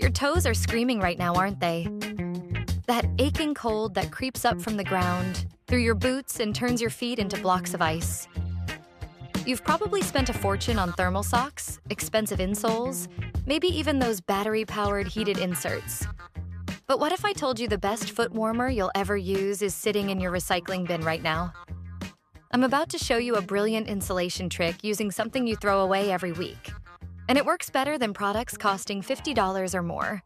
Your toes are screaming right now, aren't they? That aching cold that creeps up from the ground, through your boots and turns your feet into blocks of ice. You've probably spent a fortune on thermal socks, expensive insoles, maybe even those battery-powered heated inserts. But what if I told you the best foot warmer you'll ever use is sitting in your recycling bin right now? I'm about to show you a brilliant insulation trick using something you throw away every week. And it works better than products costing $50 or more.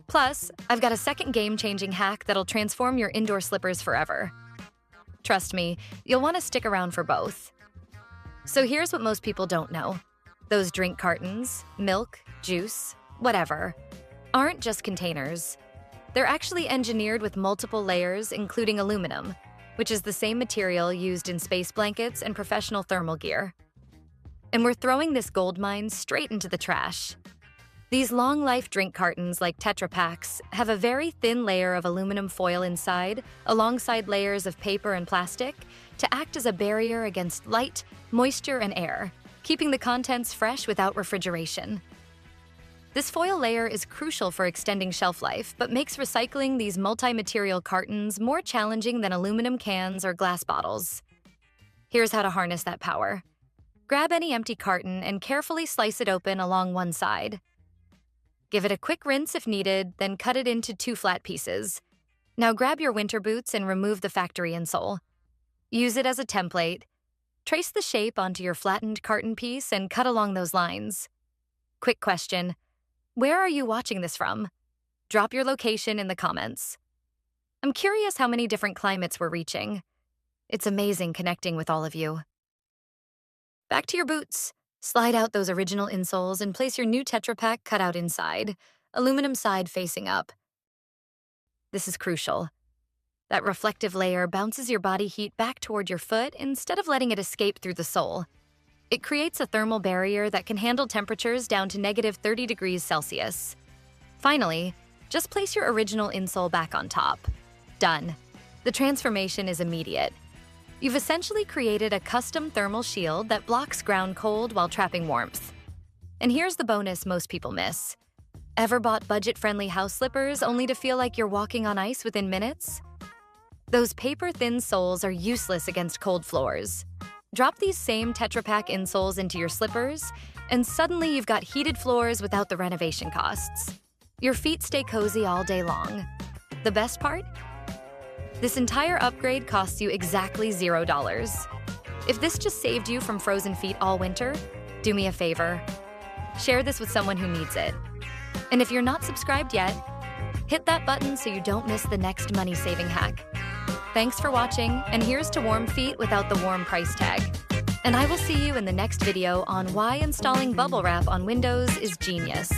Plus, I've got a second game-changing hack that'll transform your indoor slippers forever. Trust me, you'll want to stick around for both. So here's what most people don't know. Those drink cartons, milk, juice, whatever, aren't just containers. They're actually engineered with multiple layers, including aluminum, which is the same material used in space blankets and professional thermal gear. And we're throwing this gold mine straight into the trash. These long-life drink cartons like Tetra Paks have a very thin layer of aluminum foil inside, alongside layers of paper and plastic, to act as a barrier against light, moisture, and air, keeping the contents fresh without refrigeration. This foil layer is crucial for extending shelf life, but makes recycling these multi-material cartons more challenging than aluminum cans or glass bottles. Here's how to harness that power. Grab any empty carton and carefully slice it open along one side. Give it a quick rinse if needed, then cut it into 2 flat pieces. Now grab your winter boots and remove the factory insole. Use it as a template. Trace the shape onto your flattened carton piece and cut along those lines. Quick question. Where are you watching this from? Drop your location in the comments. I'm curious how many different climates we're reaching. It's amazing connecting with all of you. Back to your boots. Slide out those original insoles and place your new Tetra Pak cutout inside, aluminum side facing up. This is crucial. That reflective layer bounces your body heat back toward your foot instead of letting it escape through the sole. It creates a thermal barrier that can handle temperatures down to -30 degrees Celsius. Finally, just place your original insole back on top. Done. The transformation is immediate. You've essentially created a custom thermal shield that blocks ground cold while trapping warmth. And here's the bonus most people miss. Ever bought budget-friendly house slippers only to feel like you're walking on ice within minutes? Those paper-thin soles are useless against cold floors. Drop these same Tetra Pak insoles into your slippers, and suddenly you've got heated floors without the renovation costs. Your feet stay cozy all day long. The best part? This entire upgrade costs you exactly $0. If this just saved you from frozen feet all winter, do me a favor. Share this with someone who needs it. And if you're not subscribed yet, hit that button so you don't miss the next money-saving hack. Thanks for watching, and here's to warm feet without the warm price tag. And I will see you in the next video on why installing bubble wrap on windows is genius.